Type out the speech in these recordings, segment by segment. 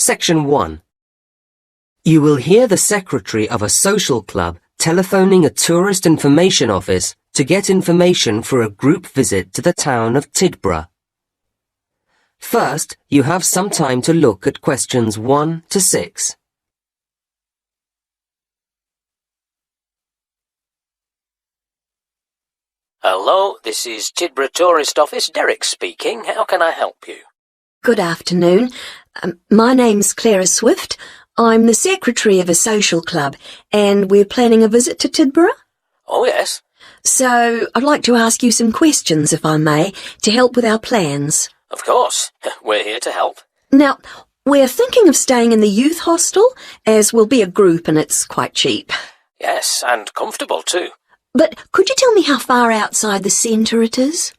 Section 1. You will hear the secretary of a social club telephoning a tourist information office to get information for a group visit to the town of Tidborough. First, you have some time to look at questions 1 to 6. Hello, this is Tidborough Tourist Office, Derek speaking. How can I help you? Good afternoon. My name's Clara Swift. I'm the secretary of a social club, and we're planning a visit to Tidborough. Oh, yes. So, I'd like to ask you some questions, if I may, to help with our plans. Of course. We're here to help. Now, we're thinking of staying in the youth hostel, as we'll be a group and it's quite cheap. Yes, and comfortable too. But could you tell me how far outside the centre it is?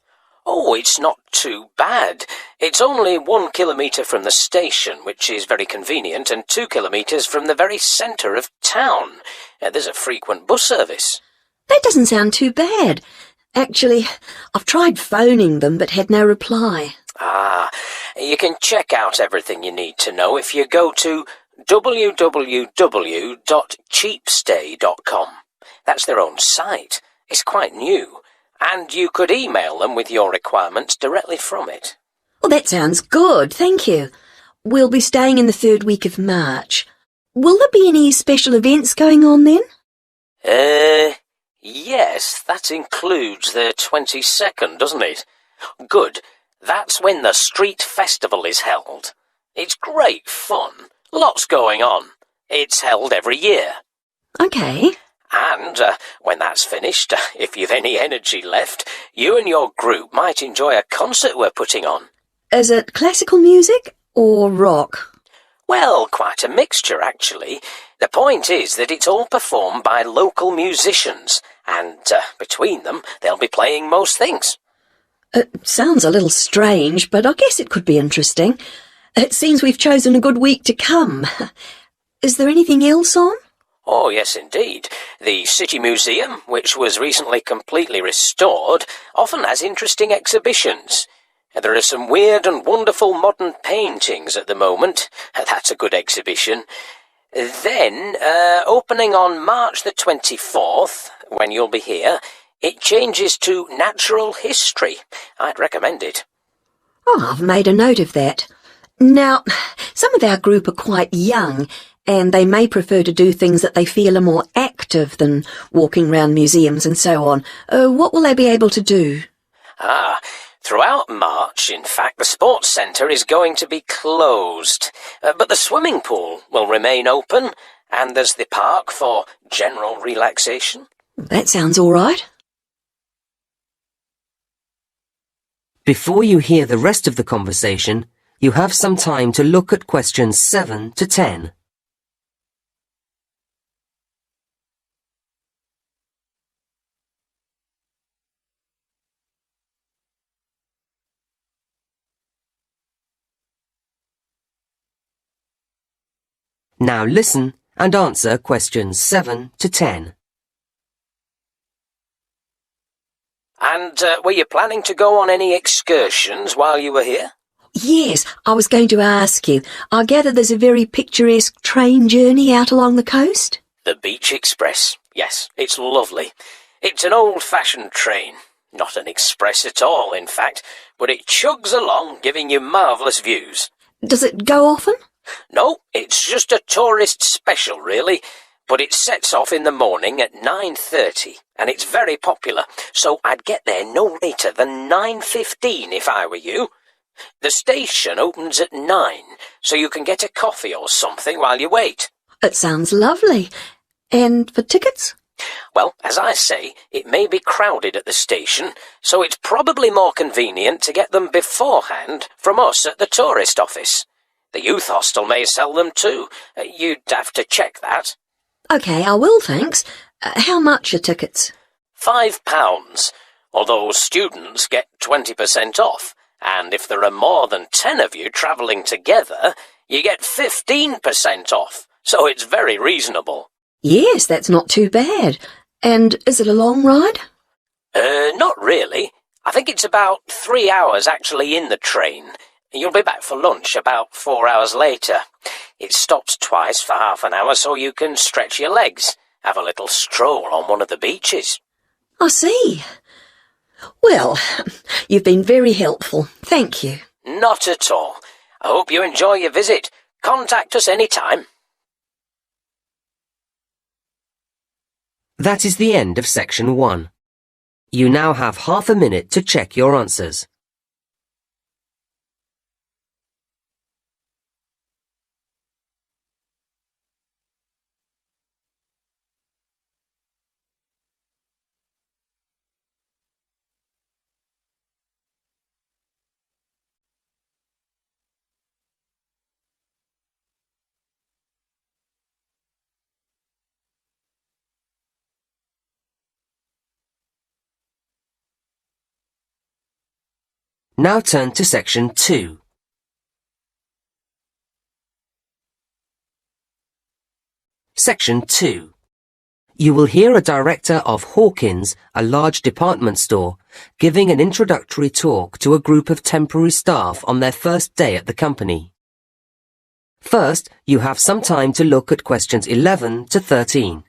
Oh, it's not too bad. It's only 1 kilometre from the station, which is very convenient, and 2 kilometres from the very centre of town. There's a frequent bus service. That doesn't sound too bad. Actually, I've tried phoning them but had no reply. Ah, you can check out everything you need to know if you go to www.cheapstay.com. That's their own site. It's quite new. And you could email them with your requirements directly from it. Well, that sounds good, thank you. We'll be staying in the 3rd week of March. Will there be any special events going on then? Yes, that includes the 22nd, doesn't it? Good. That's when the street festival is held. It's great fun. Lots going on. It's held every year. OK. And when that's finished, if you've any energy left, you and your group might enjoy a concert we're putting on. Is it classical music or rock? Well, quite a mixture, actually. The point is that it's all performed by local musicians, and between them, they'll be playing most things. It sounds a little strange, but I guess it could be interesting. It seems we've chosen a good week to come. Is there anything else on? Oh, yes, indeed. The City Museum, which was recently completely restored, often has interesting exhibitions. There are some weird and wonderful modern paintings at the moment. That's a good exhibition. Then, opening on March the 24th, when you'll be here, it changes to natural history. I'd recommend it. Oh, I've made a note of that. Now, some of our group are quite young, and they may prefer to do things that they feel are more active than walking round museums and so on. What will they be able to do? Throughout March, in fact, the sports centre is going to be closed. But the swimming pool will remain open, and there's the park for general relaxation. That sounds all right. Before you hear the rest of the conversation, you have some time to look at questions 7 to 10. Now listen and answer questions 7 to 10. And were you planning to go on any excursions while you were here? Yes, I was going to ask you. I gather there's a very picturesque train journey out along the coast? The Beach Express. Yes, it's lovely. It's an old-fashioned train. Not an express at all, in fact, but it chugs along, giving you marvellous views. Does it go often? No, it's just a tourist special, really. But it sets off in the morning at 9:30, and it's very popular, so I'd get there no later than 9:15 if I were you. The station opens at 9, so you can get a coffee or something while you wait. It sounds lovely. And for tickets? Well, as I say, it may be crowded at the station, so it's probably more convenient to get them beforehand from us at the tourist office. The youth hostel may sell them too. You'd have to check that. OK, I will, thanks. How much are tickets? £5, although students get 20% off, and if there are more than 10 of you travelling together, you get 15% off, so it's very reasonable. Yes, that's not too bad. And is it a long ride? Not really. I think it's about 3 hours actually in the train. You'll be back for lunch about 4 hours later. It stops twice for half an hour so you can stretch your legs, have a little stroll on one of the beaches. I see. Well, you've been very helpful. Thank you. Not at all. I hope you enjoy your visit. Contact us any time. That is the end of section 1. You now have half a minute to check your answers. Now turn to section 2. Section 2. You will hear a director of Hawkins, a large department store, giving an introductory talk to a group of temporary staff on their first day at the company. First, you have some time to look at questions 11 to 13.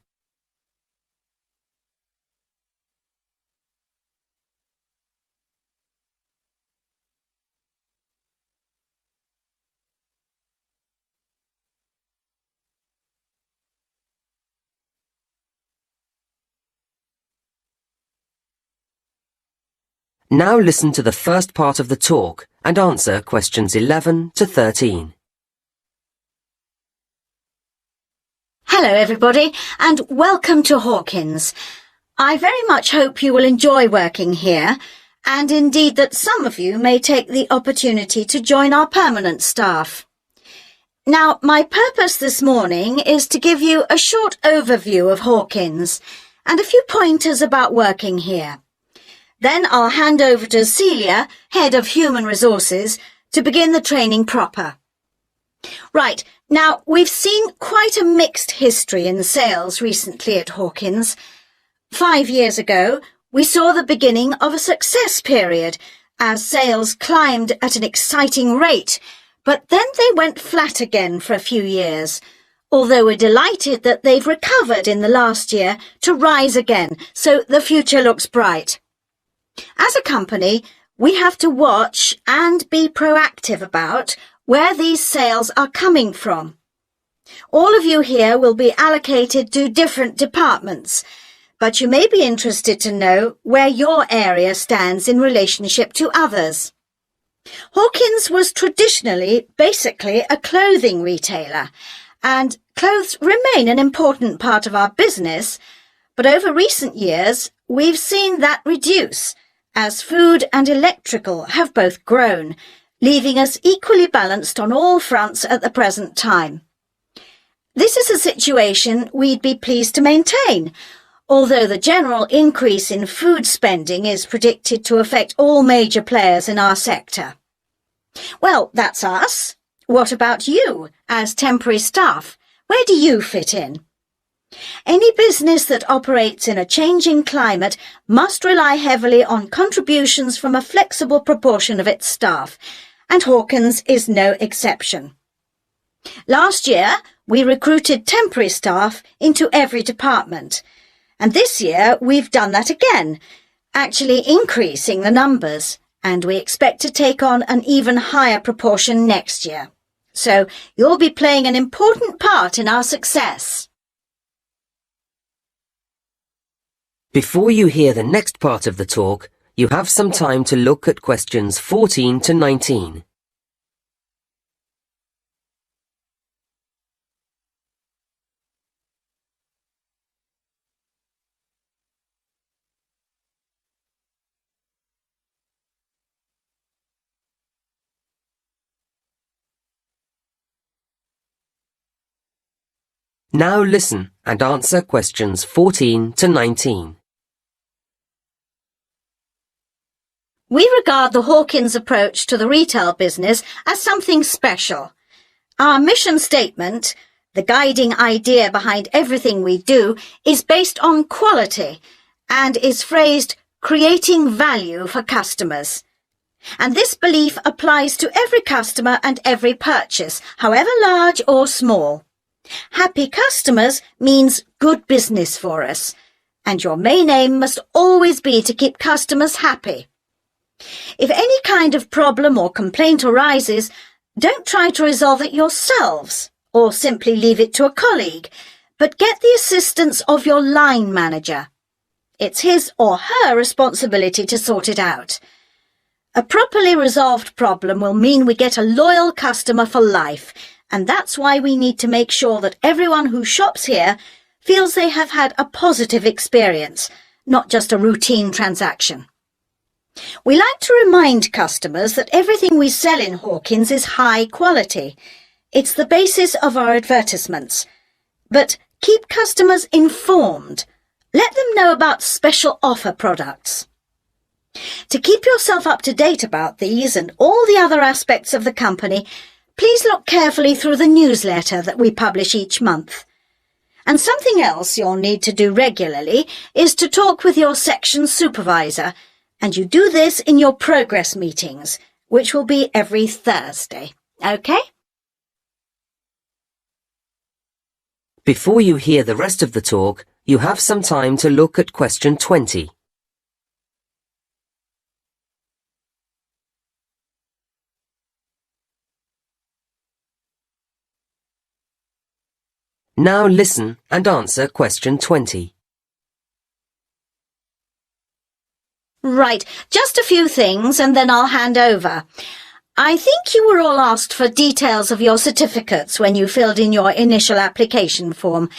Now listen to the first part of the talk and answer questions 11 to 13. Hello everybody and welcome to Hawkins. I very much hope you will enjoy working here and indeed that some of you may take the opportunity to join our permanent staff. Now, my purpose this morning is to give you a short overview of Hawkins and a few pointers about working here. Then I'll hand over to Celia, Head of Human Resources, to begin the training proper. Right, now we've seen quite a mixed history in sales recently at Hawkins. 5 years ago, we saw the beginning of a success period as sales climbed at an exciting rate, but then they went flat again for a few years, although we're delighted that they've recovered in the last year to rise again, so the future looks bright. As a company, we have to watch and be proactive about where these sales are coming from. All of you here will be allocated to different departments, but you may be interested to know where your area stands in relationship to others. Hawkins was traditionally basically a clothing retailer, and clothes remain an important part of our business, but over recent years we've seen that reduce, as food and electrical have both grown, leaving us equally balanced on all fronts at the present time. This is a situation we'd be pleased to maintain, although the general increase in food spending is predicted to affect all major players in our sector. Well, that's us. What about you, as temporary staff? Where do you fit in? Any business that operates in a changing climate must rely heavily on contributions from a flexible proportion of its staff, and Hawkins is no exception. Last year, we recruited temporary staff into every department, and this year we've done that again, actually increasing the numbers, and we expect to take on an even higher proportion next year. So you'll be playing an important part in our success. Before you hear the next part of the talk, you have some time to look at questions 14 to 19. Now listen and answer questions 14 to 19. We regard the Hawkins approach to the retail business as something special. Our mission statement, the guiding idea behind everything we do, is based on quality and is phrased creating value for customers. And this belief applies to every customer and every purchase, however large or small. Happy customers means good business for us, and your main aim must always be to keep customers happy. If any kind of problem or complaint arises, don't try to resolve it yourselves, or simply leave it to a colleague, but get the assistance of your line manager. It's his or her responsibility to sort it out. A properly resolved problem will mean we get a loyal customer for life, and that's why we need to make sure that everyone who shops here feels they have had a positive experience, not just a routine transaction. We like to remind customers that everything we sell in Hawkins is high quality. It's the basis of our advertisements. But keep customers informed. Let them know about special offer products. To keep yourself up to date about these and all the other aspects of the company, please look carefully through the newsletter that we publish each month. And something else you'll need to do regularly is to talk with your section supervisor, and you do this in your progress meetings, which will be every Thursday. OK? Before you hear the rest of the talk, you have some time to look at question 20. Now listen and answer question 20. Right, just a few things and then I'll hand over. I think you were all asked for details of your certificates when you filled in your initial application form.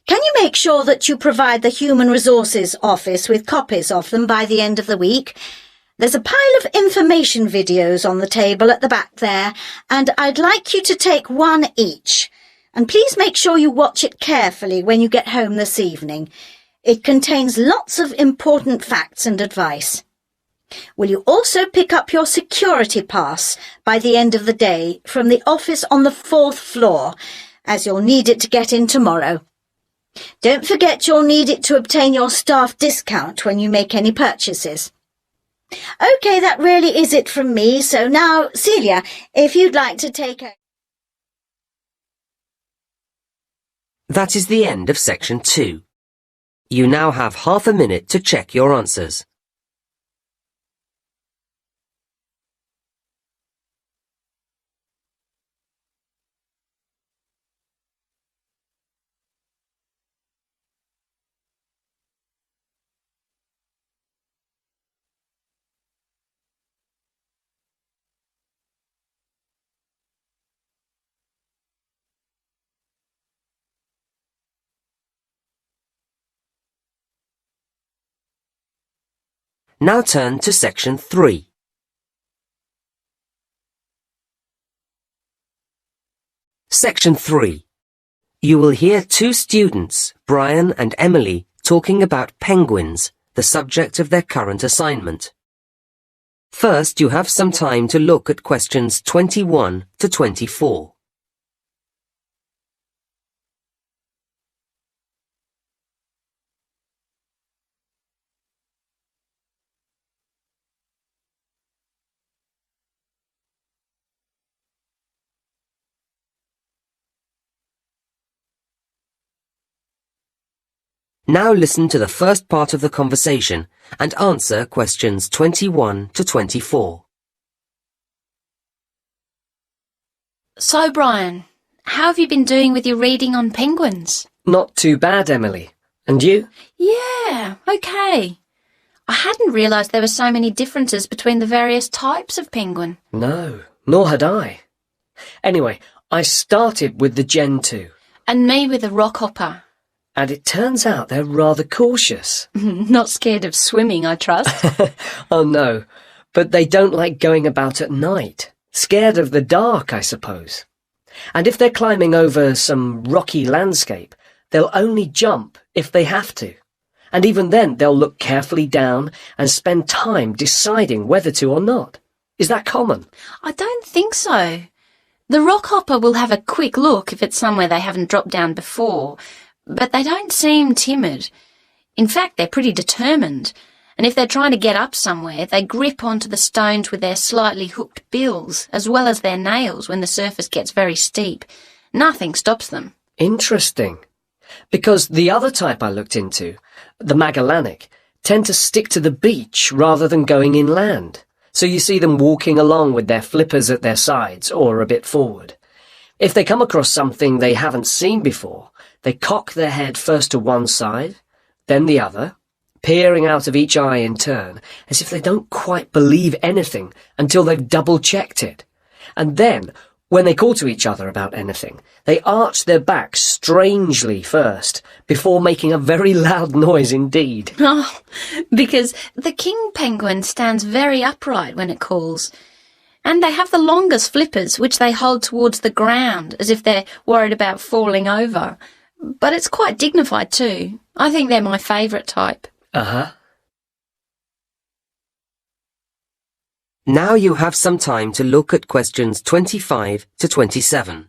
Can you make sure that you provide the Human Resources Office with copies of them by the end of the week? There's a pile of information videos on the table at the back there, and I'd like you to take one each. And please make sure you watch it carefully when you get home this evening. It contains lots of important facts and advice. Will you also pick up your security pass by the end of the day from the office on the 4th floor, as you'll need it to get in tomorrow. Don't forget you'll need it to obtain your staff discount when you make any purchases. OK, that really is it from me, so now, Celia, if you'd like to take a... That is the end of section 2. You now have half a minute to check your answers. Now turn to section 3. Section 3. You will hear two students, Brian and Emily, talking about penguins, the subject of their current assignment. First, you have some time to look at questions 21 to 24. Now listen to the first part of the conversation and answer questions 21 to 24. So, Brian, how have you been doing with your reading on penguins? Not too bad, Emily. And you? Yeah, okay. I hadn't realised there were so many differences between the various types of penguin. No, nor had I. Anyway, I started with the Gen 2. And me with the rockhopper. And it turns out they're rather cautious. Not scared of swimming, I trust. Oh no, but they don't like going about at night. Scared of the dark, I suppose. And if they're climbing over some rocky landscape, they'll only jump if they have to. And even then, they'll look carefully down and spend time deciding whether to or not. Is that common? I don't think so. The rockhopper will have a quick look if it's somewhere they haven't dropped down before, but they don't seem timid. In fact, they're pretty determined, And if they're trying to get up somewhere, they grip onto the stones with their slightly hooked bills, as well as their nails when the surface gets very steep. Nothing stops them. Interesting. Because the other type I looked into, the Magellanic, tend to stick to the beach rather than going inland. So you see them walking along with their flippers at their sides or a bit forward. If they come across something they haven't seen before, they cock their head first to one side, then the other, peering out of each eye in turn, as if they don't quite believe anything until they've double-checked it. And then, when they call to each other about anything, they arch their backs strangely first, before making a very loud noise indeed. Oh, because the king penguin stands very upright when it calls. And they have the longest flippers, which they hold towards the ground, as if they're worried about falling over. But it's quite dignified too. I think they're my favourite type. Uh-huh. Now you have some time to look at questions 25 to 27.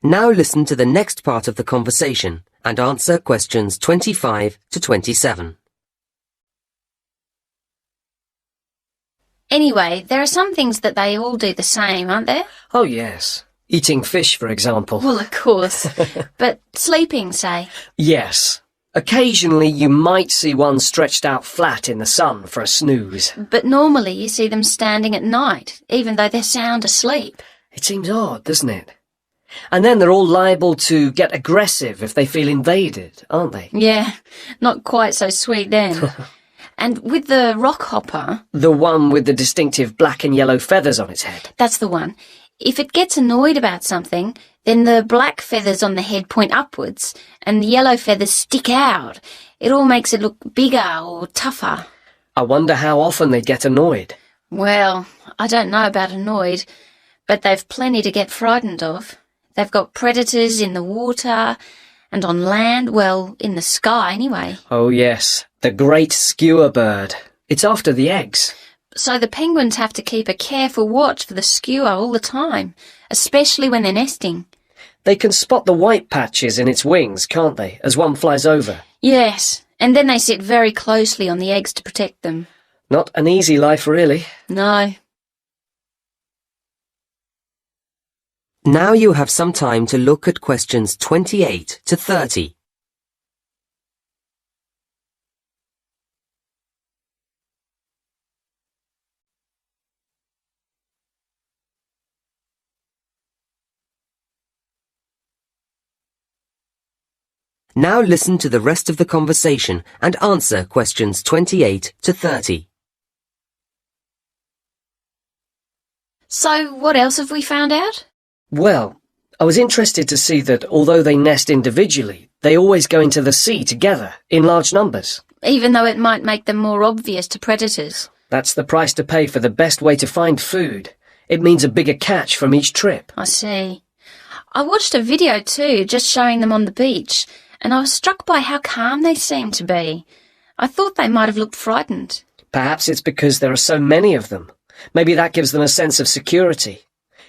Now listen to the next part of the conversation and answer questions 25 to 27. Anyway, there are some things that they all do the same, aren't there? Oh, yes. Eating fish, for example. Well, of course. But sleeping, say. Yes. Occasionally you might see one stretched out flat in the sun for a snooze. But normally you see them standing at night, even though they're sound asleep. It seems odd, doesn't it? And then they're all liable to get aggressive if they feel invaded, aren't they? Yeah, not quite so sweet then. And with the rock hopper... The one with the distinctive black and yellow feathers on its head. That's the one. If it gets annoyed about something, then the black feathers on the head point upwards, and the yellow feathers stick out. It all makes it look bigger or tougher. I wonder how often they get annoyed. Well, I don't know about annoyed, but they've plenty to get frightened of. They've got predators in the water, and on land, well, in the sky anyway. Oh yes, the great skewer bird. It's after the eggs. So the penguins have to keep a careful watch for the skewer all the time, especially when they're nesting. They can spot the white patches in its wings, can't they, as one flies over? Yes, and then they sit very closely on the eggs to protect them. Not an easy life, really. No. Now you have some time to look at questions 28 to 30. Now listen to the rest of the conversation and answer questions 28 to 30. So what else have we found out? Well, I was interested to see that although they nest individually, they always go into the sea together, in large numbers. Even though it might make them more obvious to predators. That's the price to pay for the best way to find food. It means a bigger catch from each trip. I see. I watched a video too, just showing them on the beach, and I was struck by how calm they seemed to be. I thought they might have looked frightened. Perhaps it's because there are so many of them. Maybe that gives them a sense of security.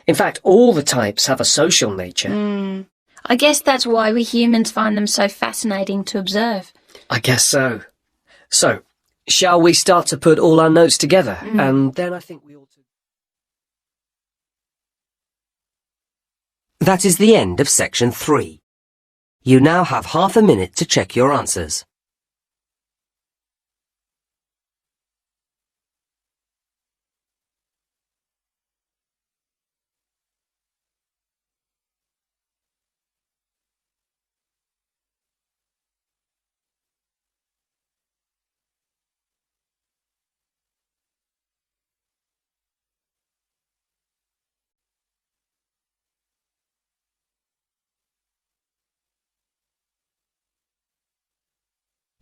In fact, all the types have a social nature. I guess that's why we humans find them so fascinating to observe. I guess so. So, shall we start to put all our notes together? And then I think we ought to... That is the end of section 3. You now have half a minute to check your answers.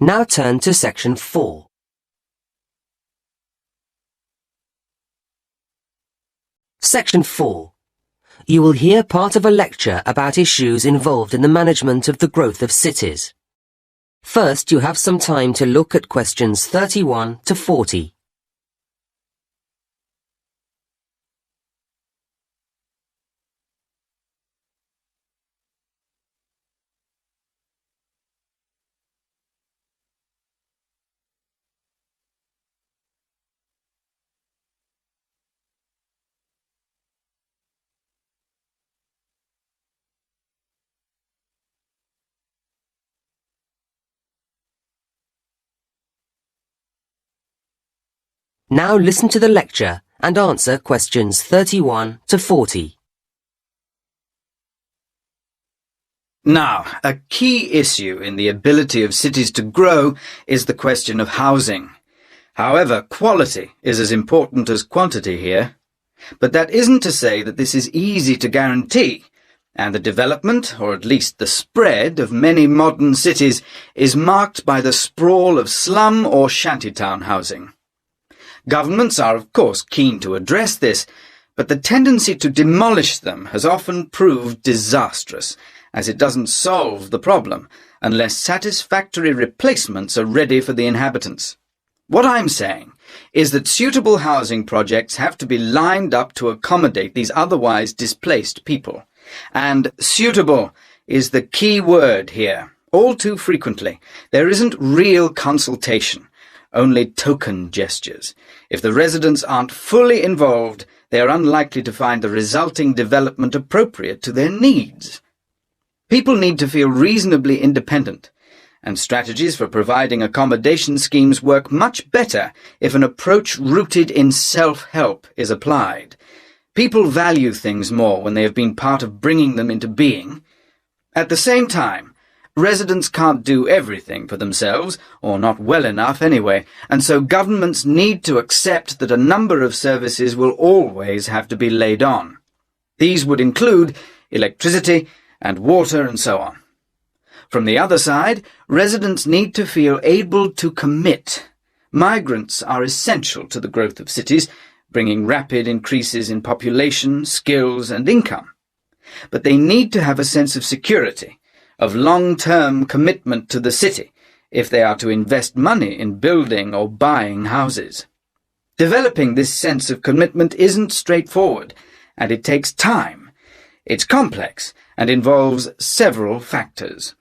Now turn to section 4. Section 4. You will hear part of a lecture about issues involved in the management of the growth of cities. First, you have some time to look at questions 31 to 40. Now listen to the lecture and answer questions 31 to 40. Now, a key issue in the ability of cities to grow is the question of housing. However, quality is as important as quantity here. But that isn't to say that this is easy to guarantee, and the development, or at least the spread, of many modern cities is marked by the sprawl of slum or shantytown housing. Governments are, of course, keen to address this, but the tendency to demolish them has often proved disastrous, as it doesn't solve the problem unless satisfactory replacements are ready for the inhabitants. What I'm saying is that suitable housing projects have to be lined up to accommodate these otherwise displaced people. And suitable is the key word here. All too frequently, there isn't real consultation, only token gestures. If the residents aren't fully involved, they are unlikely to find the resulting development appropriate to their needs. People need to feel reasonably independent, and strategies for providing accommodation schemes work much better if an approach rooted in self-help is applied. People value things more when they have been part of bringing them into being. At the same time, residents can't do everything for themselves, or not well enough anyway, and so governments need to accept that a number of services will always have to be laid on. These would include electricity and water and so on. From the other side, residents need to feel able to commit. Migrants are essential to the growth of cities, bringing rapid increases in population, skills, and income. But they need to have a sense of security, of long-term commitment to the city, if they are to invest money in building or buying houses. Developing this sense of commitment isn't straightforward, and it takes time. It's complex and involves several factors.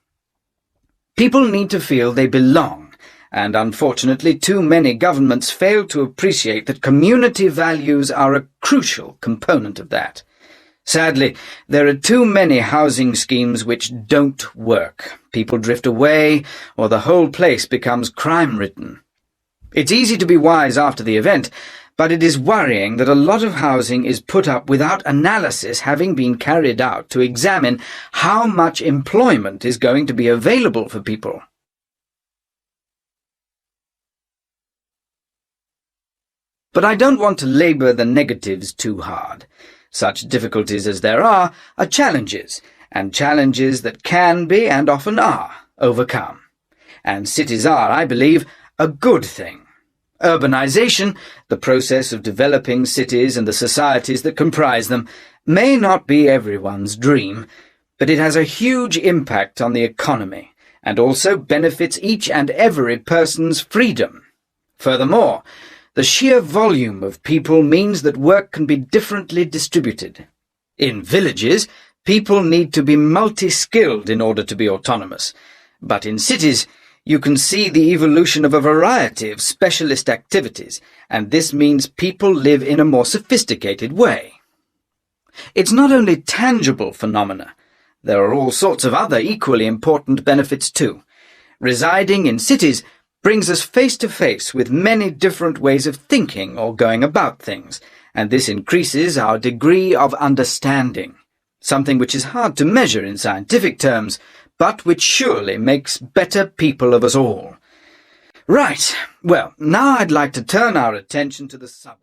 People need to feel they belong, and unfortunately too many governments fail to appreciate that community values are a crucial component of that. Sadly, there are too many housing schemes which don't work. People drift away, or the whole place becomes crime-ridden. It's easy to be wise after the event, but it is worrying that a lot of housing is put up without analysis having been carried out to examine how much employment is going to be available for people. But I don't want to labour the negatives too hard. Such difficulties as there are challenges, and challenges that can be, and often are, overcome. And cities are, I believe, a good thing. Urbanization, the process of developing cities and the societies that comprise them, may not be everyone's dream, but it has a huge impact on the economy, and also benefits each and every person's freedom. Furthermore, the sheer volume of people means that work can be differently distributed. In villages, people need to be multi-skilled in order to be autonomous, but in cities, you can see the evolution of a variety of specialist activities, and this means people live in a more sophisticated way. It's not only tangible phenomena. There are all sorts of other equally important benefits too. Residing in cities brings us face to face with many different ways of thinking or going about things, and this increases our degree of understanding, something which is hard to measure in scientific terms, but which surely makes better people of us all. Right, well, now I'd like to turn our attention to the suburbs.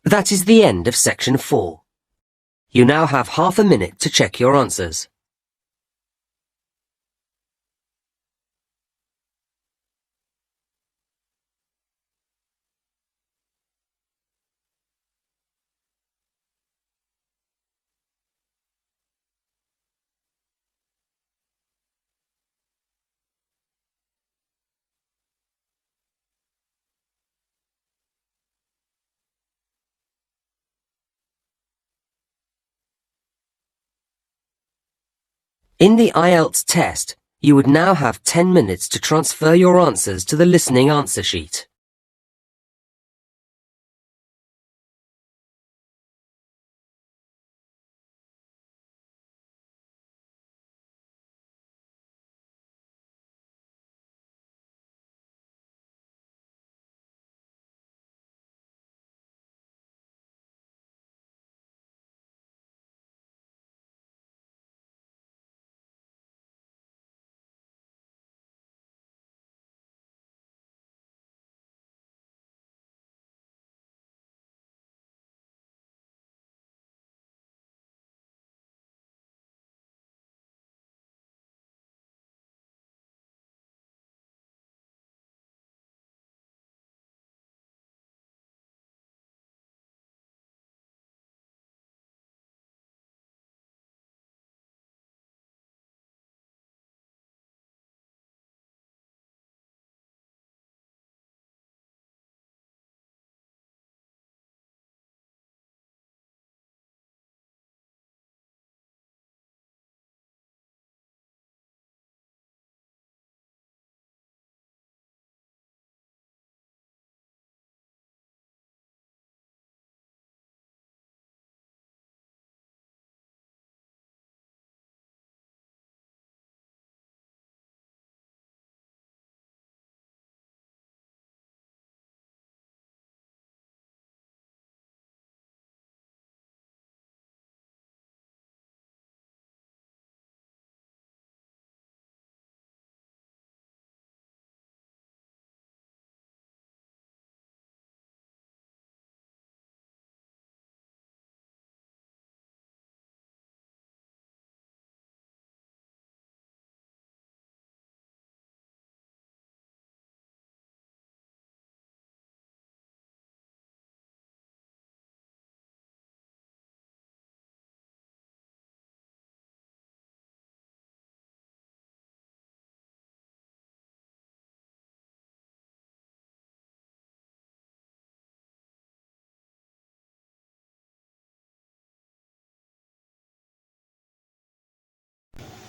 That is the end of section 4. You now have half a minute to check your answers. In the IELTS test, you would now have 10 minutes to transfer your answers to the listening answer sheet.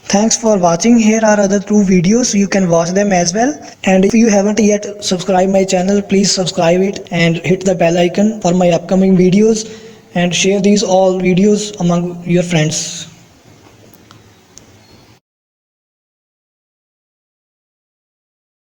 Thanks for watching. Here are other 2 videos. You can watch them as well. And if you haven't yet subscribed my channel, please subscribe it and hit the bell icon for my upcoming videos, and share these all videos among your friends.